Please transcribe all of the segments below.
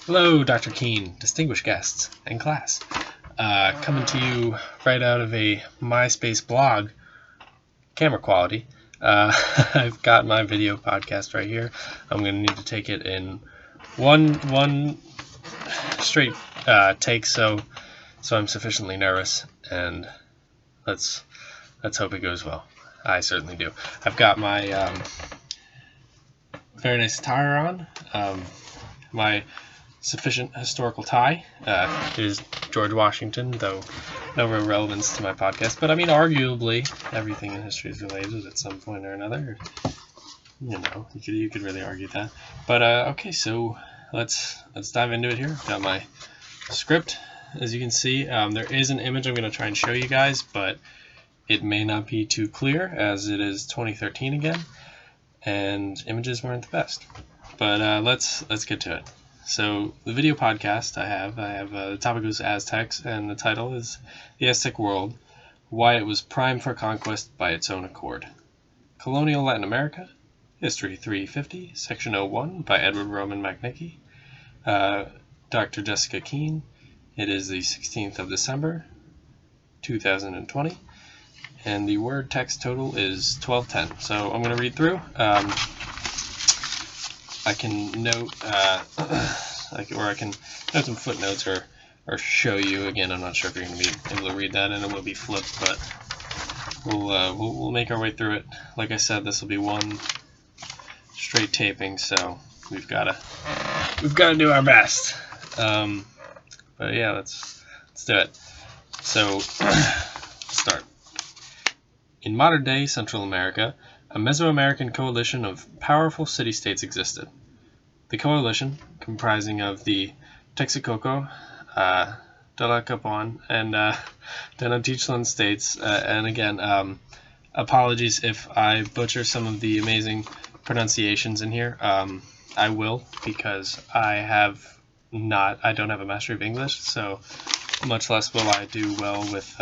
Hello, Dr. Keene, distinguished guests, and class. Coming to you right out of a MySpace blog, camera quality. I've got my video podcast right here. I'm going to need to take it in one straight take, so I'm sufficiently nervous, and let's hope it goes well. I certainly do. I've got my very nice attire on. My sufficient historical tie is George Washington, though no real relevance to my podcast. But I mean, arguably, everything in history is related at some point or another. You know, you could really argue that. But okay, so let's dive into it here. Got my script, as you can see. There is an image I'm going to try and show you guys, but it may not be too clear, as it is 2013 again, and images weren't the best. But let's get to it. So the video podcast I have the topic is Aztecs, and the title is The Aztec World, Why It Was Primed for Conquest by Its Own Accord. Colonial Latin America, History 350, Section 01 by Edward Roman McNickey. Dr. Jessica Keene. It is the 16th of December, 2020, and the word text total is 1210. So I'm going to read through. I can note, I can note some footnotes or show you. Again, I'm not sure if you're going to be able to read that, and it will be flipped, but we'll make our way through it. Like I said, this will be one straight taping, so we've got to do our best. But yeah, let's do it. So, start. In modern-day Central America, a Mesoamerican coalition of powerful city-states existed. The coalition, comprising of the Texcoco, Tlacopan, and Tenochtitlan states, and again, apologies if I butcher some of the amazing pronunciations in here. I will, because I don't have a mastery of English, so much less will I do well with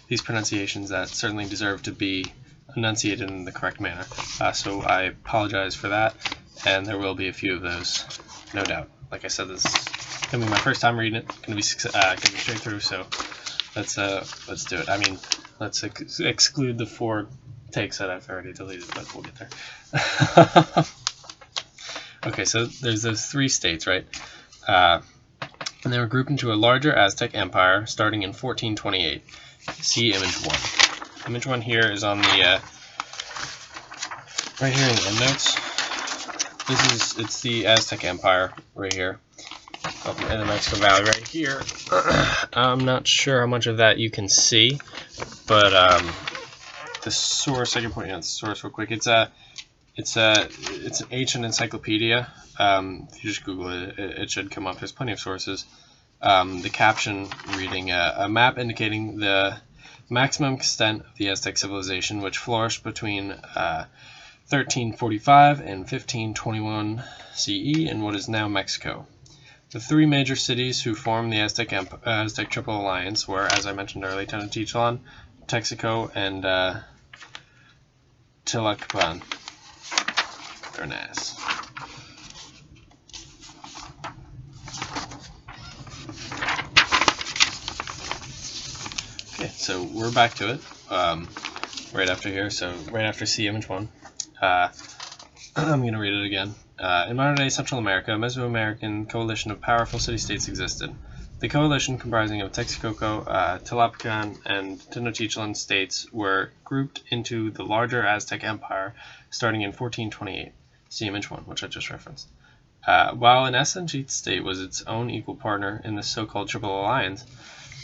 these pronunciations that certainly deserve to be enunciated in the correct manner. So I apologize for that, and there will be a few of those, no doubt. Like I said, this is going to be my first time reading it. It's going to be straight through, so let's do it. I mean, let's exclude the 4 takes that I've already deleted, but we'll get there. Okay, so there's those 3 states, right? And they were grouped into a larger Aztec empire starting in 1428. See image 1. Image 1 here is on the right here in the endnotes. It's the Aztec Empire right here, up in the Mexico Valley right here. I'm not sure how much of that you can see, but the source, I can point you out the source real quick. It's an ancient encyclopedia. If you just Google it, it should come up. There's plenty of sources. The caption reading a map indicating the maximum extent of the Aztec civilization, which flourished between 1345 and 1521 CE in what is now Mexico. The 3 major cities who formed the Aztec Triple Alliance were, as I mentioned earlier, Tenochtitlan, Texcoco, and Tlacopan. Very nice. Okay, so we're back to it right after here. So right after C image 1, I'm going to read it again. In modern-day Central America, a Mesoamerican coalition of powerful city-states existed. The coalition, comprising of Texcoco, Tlacopan, and Tenochtitlan states, were grouped into the larger Aztec Empire starting in 1428. See image 1, which I just referenced. While in essence each state was its own equal partner in the so-called Triple Alliance,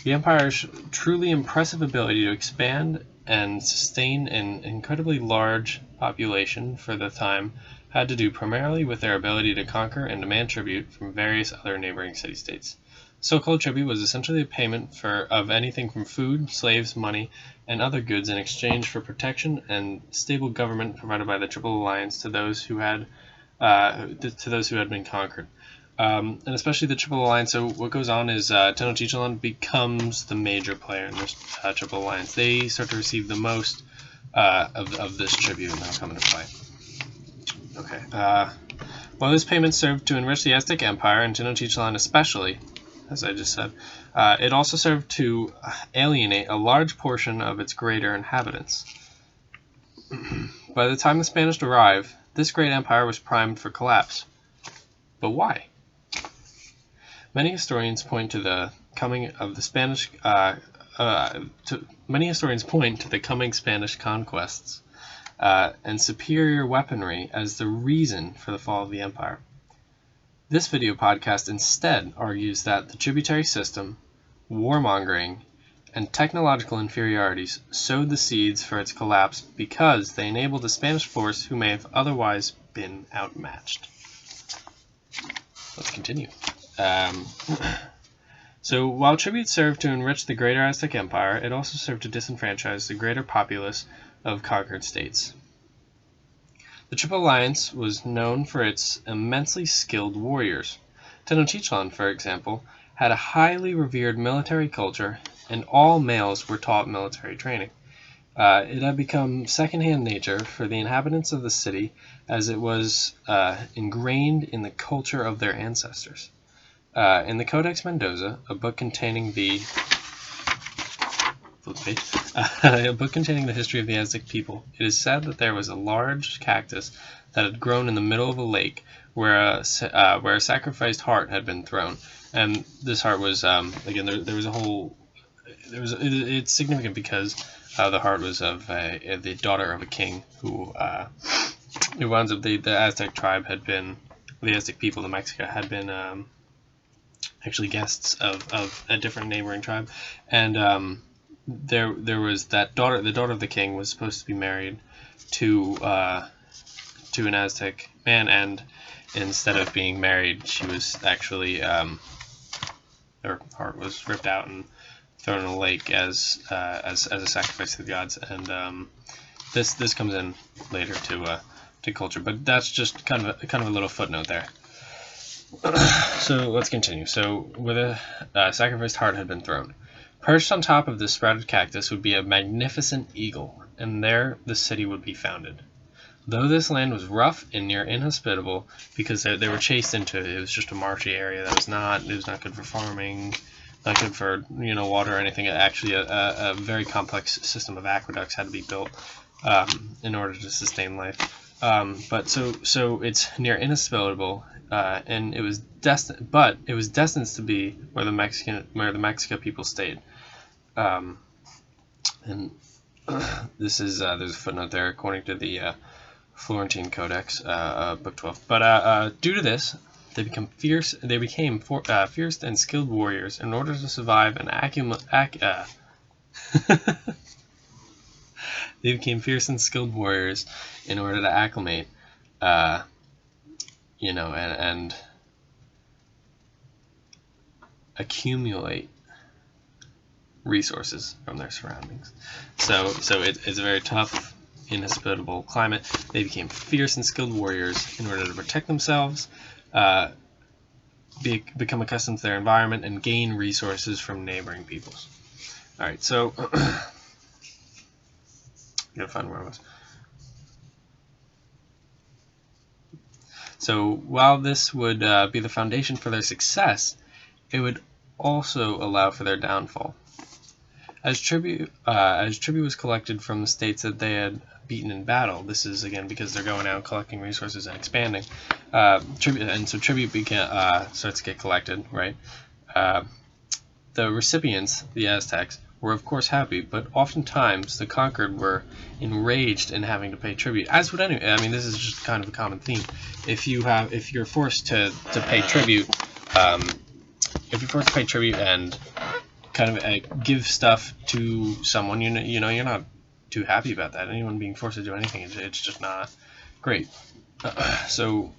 the Empire's truly impressive ability to expand and sustain an incredibly large population for the time had to do primarily with their ability to conquer and demand tribute from various other neighboring city-states. So-called tribute was essentially a payment of anything from food, slaves, money, and other goods in exchange for protection and stable government provided by the Triple Alliance to those who had been conquered. And especially the Triple Alliance. So what goes on is Tenochtitlan becomes the major player in this Triple Alliance. They start to receive the most of this tribute, and that'll come into play. Okay. While this payment served to enrich the Aztec Empire, and Tenochtitlan especially, as I just said, it also served to alienate a large portion of its greater inhabitants. By the time the Spanish arrived, this great empire was primed for collapse. But why? Many historians point to the coming Spanish conquests and superior weaponry as the reason for the fall of the empire. This video podcast instead argues that the tributary system, warmongering, and technological inferiorities sowed the seeds for its collapse because they enabled a Spanish force who may have otherwise been outmatched. Let's continue. So while tribute served to enrich the greater Aztec Empire, it also served to disenfranchise the greater populace of conquered states. The Triple Alliance was known for its immensely skilled warriors. Tenochtitlan, for example, had a highly revered military culture, and all males were taught military training. It had become second-hand nature for the inhabitants of the city, as it was ingrained in the culture of their ancestors. In the Codex Mendoza, a book containing the history of the Aztec people, it is said that there was a large cactus that had grown in the middle of a lake where a sacrificed heart had been thrown. And this heart was, it's significant because the heart was of the daughter of a king who winds up, the Aztec tribe had been, the Aztec people of Mexico had been actually guests of a different neighboring tribe. And there was that daughter, the daughter of the king was supposed to be married to an Aztec man, and instead of being married, she was actually her heart was ripped out and thrown in a lake as a sacrifice to the gods. And this comes in later to culture, but that's just kind of a little footnote there. So let's continue. So where the sacrificed heart had been thrown, perched on top of this sprouted cactus would be a magnificent eagle, and there the city would be founded. Though this land was rough and near inhospitable because they were chased into it, it was just a marshy area that was not good for farming, not good for water or anything. Actually, a very complex system of aqueducts had to be built in order to sustain life. But so it's near inhospitable, and it was destined to be where the Mexica people stayed. And this is there's a footnote there according to the Florentine Codex, book 12. But due to this, they became fierce and skilled warriors in order to survive and They became fierce and skilled warriors in order to acclimate, and accumulate resources from their surroundings. So it's a very tough, inhospitable climate. They became fierce and skilled warriors in order to protect themselves, become accustomed to their environment, and gain resources from neighboring peoples. All right, so gotta find where I was. So while this would be the foundation for their success, it would also allow for their downfall. As tribute was collected from the states that they had beaten in battle, this is again because they're going out collecting resources and expanding. Tribute starts to get collected, right? The recipients, the Aztecs, were of course happy, but oftentimes the conquered were enraged in having to pay tribute. As would any, I mean, this is just kind of a common theme. If you're forced to pay tribute, and kind of give stuff to someone, you're not too happy about that. Anyone being forced to do anything, it's just not great. So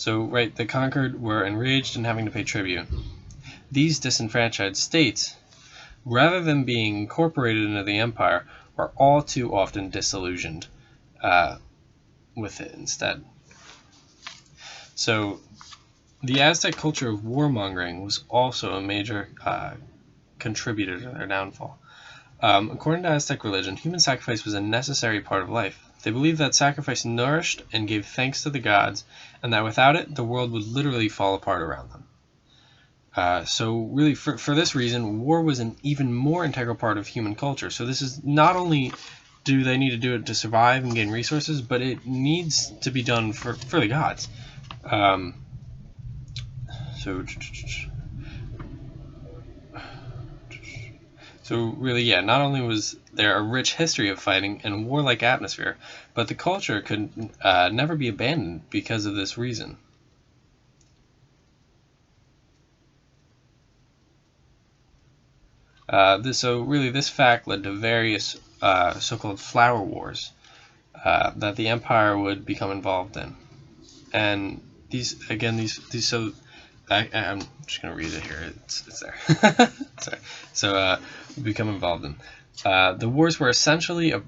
right, the conquered were enraged in having to pay tribute. These disenfranchised states, rather than being incorporated into the empire, are all too often disillusioned with it instead. So the Aztec culture of warmongering was also a major contributor to their downfall. According to Aztec religion, human sacrifice was a necessary part of life. They believed that sacrifice nourished and gave thanks to the gods, and that without it, the world would literally fall apart around them. So really, for this reason, war was an even more integral part of human culture. So this is not only do they need to do it to survive and gain resources, but it needs to be done for the gods. So really, yeah, not only was there a rich history of fighting and warlike atmosphere, but the culture could never be abandoned because of this reason. So really, this fact led to various so-called flower wars that the empire would become involved in, and these so I'm just gonna read it here. It's there. Sorry. So become involved in. The wars were essentially a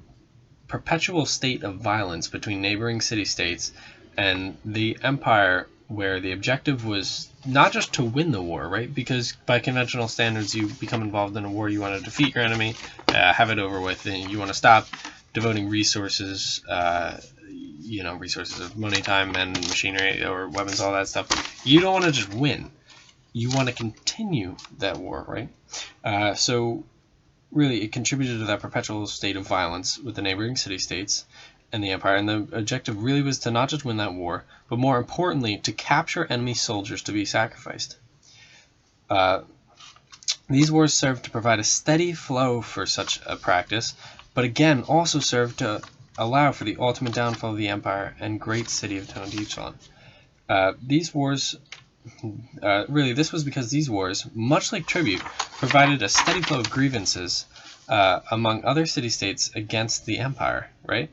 perpetual state of violence between neighboring city-states and the empire, where the objective was not just to win the war, right? Because by conventional standards, you become involved in a war, you want to defeat your enemy, have it over with, and you want to stop devoting resources, resources of money, time, and machinery, or weapons, all that stuff. You don't want to just win. You want to continue that war, right? So really, it contributed to that perpetual state of violence with the neighboring city-states and the empire, and the objective really was to not just win that war, but more importantly, to capture enemy soldiers to be sacrificed. These wars served to provide a steady flow for such a practice, but again also served to allow for the ultimate downfall of the empire and great city of Tenochtitlan. These wars, really, this was because these wars, much like tribute, provided a steady flow of grievances among other city-states against the empire, right?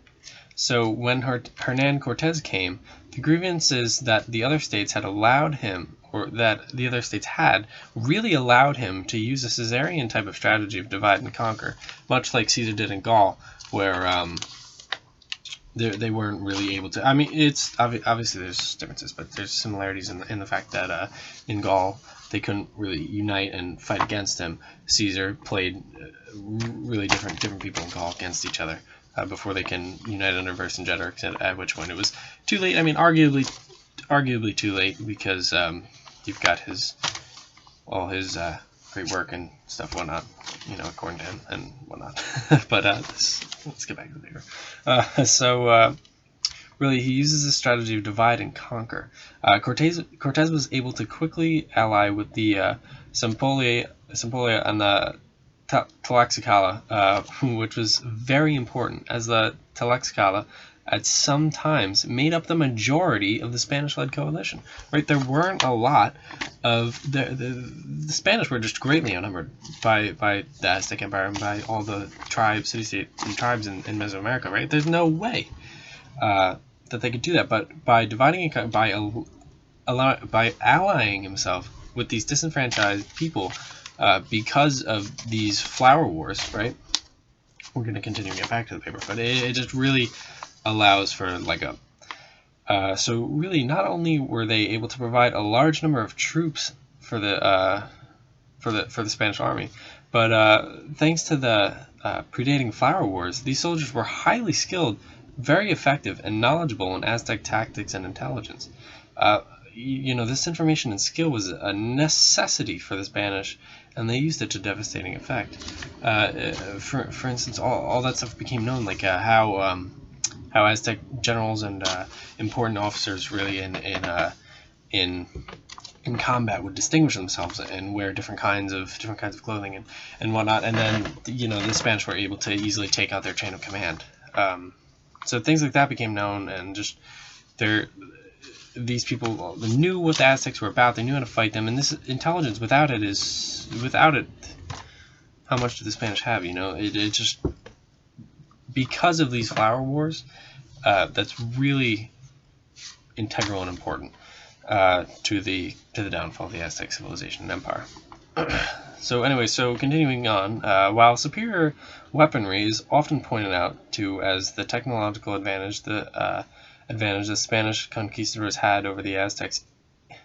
So when Hernan Cortez came, the grievances that the other states had allowed him, or that the other states had, really allowed him to use a Caesarian type of strategy of divide and conquer, much like Caesar did in Gaul, where they weren't really able to. I mean, it's obviously there's differences, but there's similarities in the fact that in Gaul they couldn't really unite and fight against him. Caesar played really different people in Gaul against each other before they can unite under Vercingetorix, at which point it was too late. I mean, arguably too late, because you've got all his great work and stuff, whatnot, according to him and whatnot. But let's get back to the paper. Really, he uses this strategy of divide and conquer. Cortez was able to quickly ally with the Sempolia and the Tlaxcala, which was very important, as the Tlaxcala at some times made up the majority of the Spanish-led coalition. Right, there weren't a lot of the Spanish were just greatly outnumbered by the Aztec Empire and by all the tribes, city-states, and tribes in Mesoamerica. Right, there's no way that they could do that, but by dividing it, by allying himself with these disenfranchised people, because of these flower wars, right? We're going to continue to get back to the paper, but it just really allows for a leg up. So really, not only were they able to provide a large number of troops for the Spanish army, but thanks to the predating flower wars, these soldiers were highly skilled, very effective, and knowledgeable in Aztec tactics and intelligence. This information and skill was a necessity for the Spanish, and they used it to devastating effect. For instance, all that stuff became known, like how Aztec generals and important officers really in combat would distinguish themselves and wear different kinds of clothing and whatnot, and then the Spanish were able to easily take out their chain of command. So things like that became known, and just these people knew what the Aztecs were about. They knew how to fight them, and this intelligence, without it, how much did the Spanish have? It just, because of these flower wars, that's really integral and important to the downfall of the Aztec civilization and empire. So continuing on, while superior weaponry is often pointed out to as the technological advantage the Spanish conquistadors had over the Aztecs,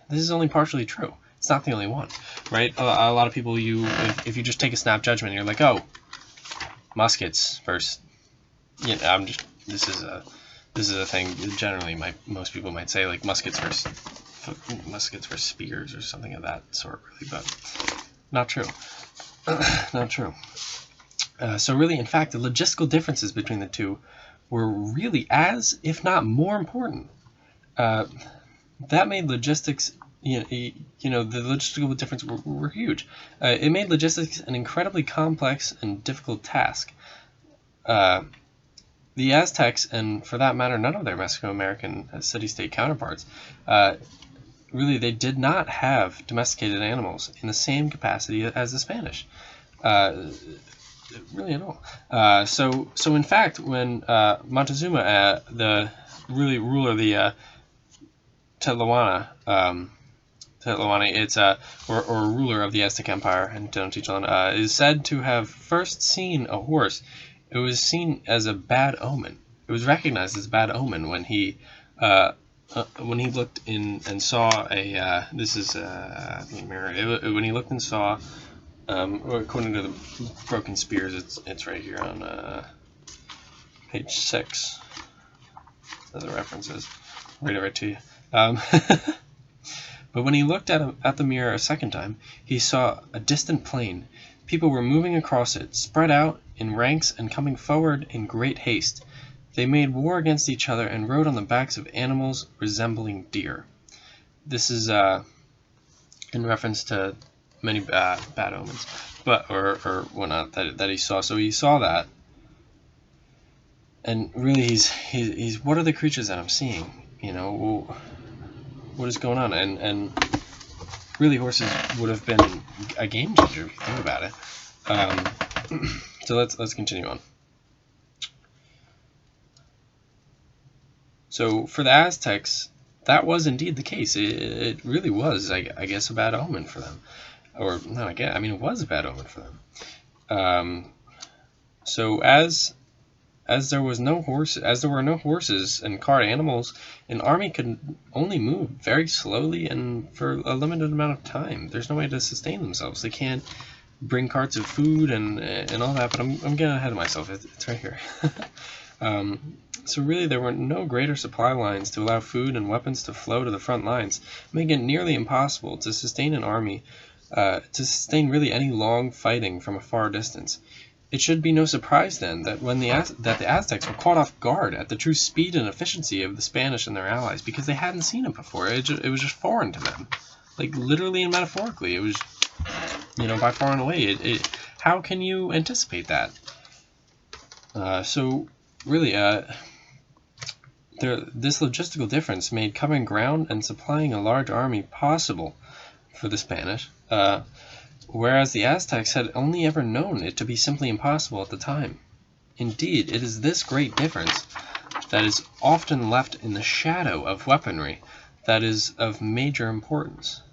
this is only partially true. It's not the only one, right? A lot of people, if you just take a snap judgment, you're like, oh, muskets versus, I'm just this is a thing generally most people might say, like muskets for spears or something of that sort, really, but not true. Not true. So really, in fact, the logistical differences between the two were really as, if not more important. That made logistics, the logistical differences were huge. It made logistics an incredibly complex and difficult task. The Aztecs, and for that matter, none of their Mesoamerican city-state counterparts, really, they did not have domesticated animals in the same capacity as the Spanish. Really at all. So in fact, when Montezuma, the really ruler of the Tlawana, it's or ruler of the Aztec Empire in Tenochtitlan, is said to have first seen a horse. It was seen as a bad omen. It was recognized as a bad omen when he looked in and saw a this is the mirror. When he looked and saw, according to the broken spears, it's right here on page 6. The references. I'll read it right to you. But when he looked at the mirror a second time, he saw a distant plain. People were moving across it, spread out in ranks and coming forward in great haste. They made war against each other and rode on the backs of animals resembling deer. This is in reference to many bad omens, but or whatnot that he saw. So he saw that, and really he's what are the creatures that I'm seeing? What is going on? And really, horses would have been a game changer if you think about it. So let's continue on. So for the Aztecs, that was indeed the case. It really was, I guess, a bad omen for them, or not. It was a bad omen for them. So as there were no horses and cart animals, an army could only move very slowly and for a limited amount of time. There's no way to sustain themselves. They can't bring carts of food and all that. But I'm getting ahead of myself. It's right here. So really, there were no greater supply lines to allow food and weapons to flow to the front lines, making it nearly impossible to sustain an army, to sustain really any long fighting from a far distance. It should be no surprise then that the Aztecs were caught off guard at the true speed and efficiency of the Spanish and their allies, because they hadn't seen it before. It was just foreign to them, like literally and metaphorically. It was, by far and away. How can you anticipate that? So really, this logistical difference made covering ground and supplying a large army possible for the Spanish. Whereas the Aztecs had only ever known it to be simply impossible at the time. Indeed, it is this great difference that is often left in the shadow of weaponry that is of major importance.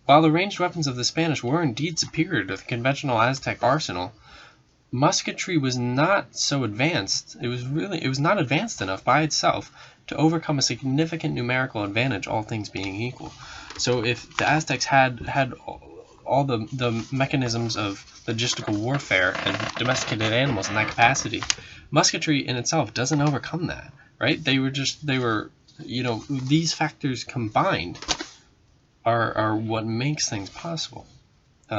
While the ranged weapons of the Spanish were indeed superior to the conventional Aztec arsenal, musketry was not so advanced. It was not advanced enough by itself to overcome a significant numerical advantage, all things being equal. So if the Aztecs had all the mechanisms of logistical warfare and domesticated animals in that capacity, musketry in itself doesn't overcome that, right? These factors combined are what makes things possible.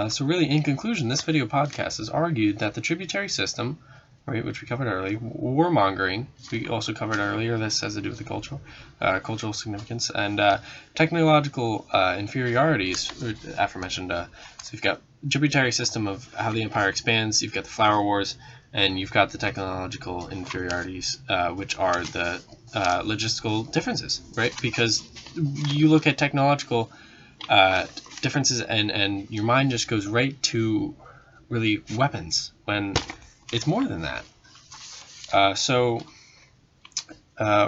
So really, in conclusion, this video podcast has argued that the tributary system, right, which we covered earlier, warmongering, we also covered earlier, this has to do with the cultural significance, and technological inferiorities, aforementioned. So you've got tributary system of how the empire expands, you've got the flower wars, and you've got the technological inferiorities, which are the logistical differences, right? Because you look at technological differences and your mind just goes right to really weapons when it's more than that.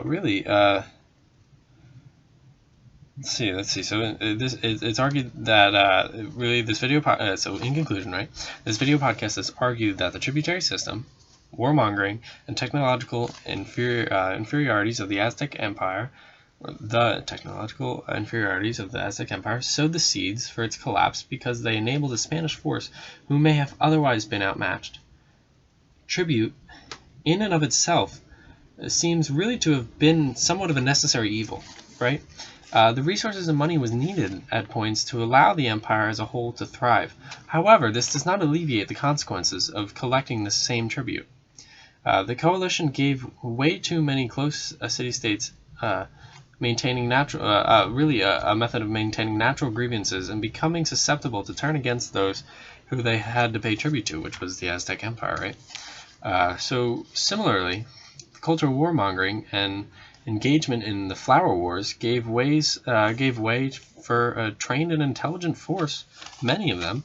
Really, let's see. So it's argued that really this video so in conclusion, right, this video podcast has argued that the tributary system, warmongering, and technological inferiorities of the Aztec Empire, sowed the seeds for its collapse because they enabled a Spanish force who may have otherwise been outmatched. Tribute, in and of itself, seems really to have been somewhat of a necessary evil, right? The resources and money was needed at points to allow the empire as a whole to thrive. However, this does not alleviate the consequences of collecting the same tribute. The coalition gave way too many close city-states maintaining natural, really a method of maintaining natural grievances and becoming susceptible to turn against those who they had to pay tribute to, which was the Aztec Empire, right? So similarly, cultural warmongering and engagement in the Flower Wars gave way for a trained and intelligent force, many of them,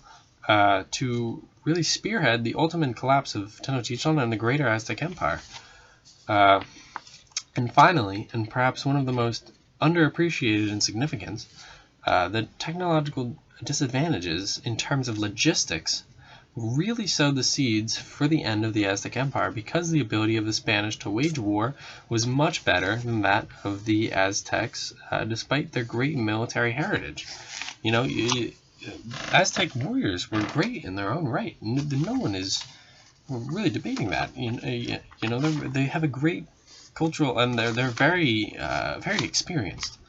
to really spearhead the ultimate collapse of Tenochtitlan and the greater Aztec Empire. And finally, and perhaps one of the most underappreciated in significance, the technological disadvantages in terms of logistics really sowed the seeds for the end of the Aztec Empire, because the ability of the Spanish to wage war was much better than that of the Aztecs, despite their great military heritage. You know, Aztec warriors were great in their own right. No one is really debating that. You know, they have a great cultural, and they're very very experienced.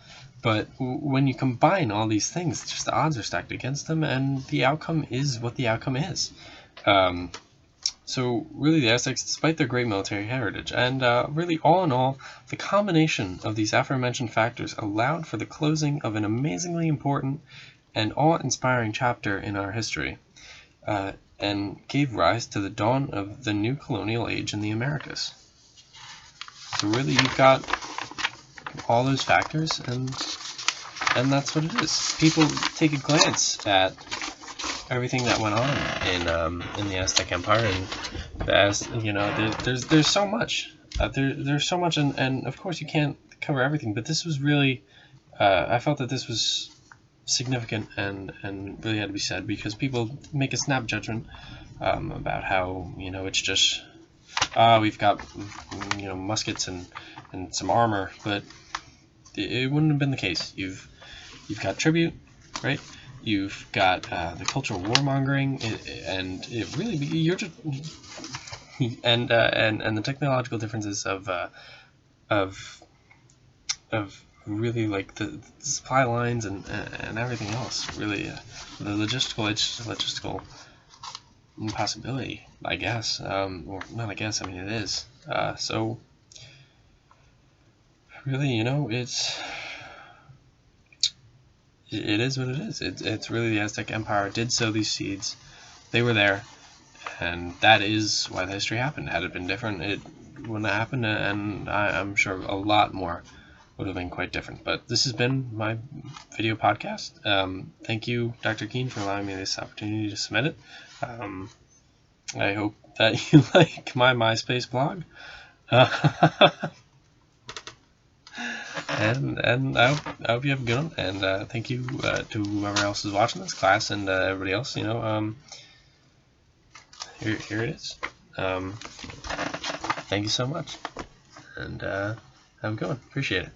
But when you combine all these things, just the odds are stacked against them, and the outcome is what the outcome is. So really, the Aztecs, despite their great military heritage, and really all in all, the combination of these aforementioned factors allowed for the closing of an amazingly important and awe-inspiring chapter in our history, and gave rise to the dawn of the new colonial age in the Americas. So really, you've got all those factors, and that's what it is. People take a glance at everything that went on in the Aztec Empire, and you know, there's so much. There's so much, and of course you can't cover everything. But this was really, I felt that this was significant and really had to be said, because people make a snap judgment about how, you know, it's just we've got, you know, muskets and some armor, but it wouldn't have been the case. You've got tribute, right? You've got the cultural warmongering, and it really, you're just and the technological differences of really, like, the supply lines and everything else. Really, the logistical impossibility, I guess, or not. I guess, I mean, it is. So really, you know, it is what it is. It's really, the Aztec Empire did sow these seeds. They were there, and that is why the history happened. Had it been different, it wouldn't have happened, and I'm sure a lot more would have been quite different. But this has been my video podcast. Thank you, Dr. Keen, for allowing me this opportunity to submit it. I hope that you like my MySpace blog. And I hope you have a good one, and thank you to whoever else is watching this class, and everybody else. You know, here it is. Thank you so much, and have a good one. Appreciate it.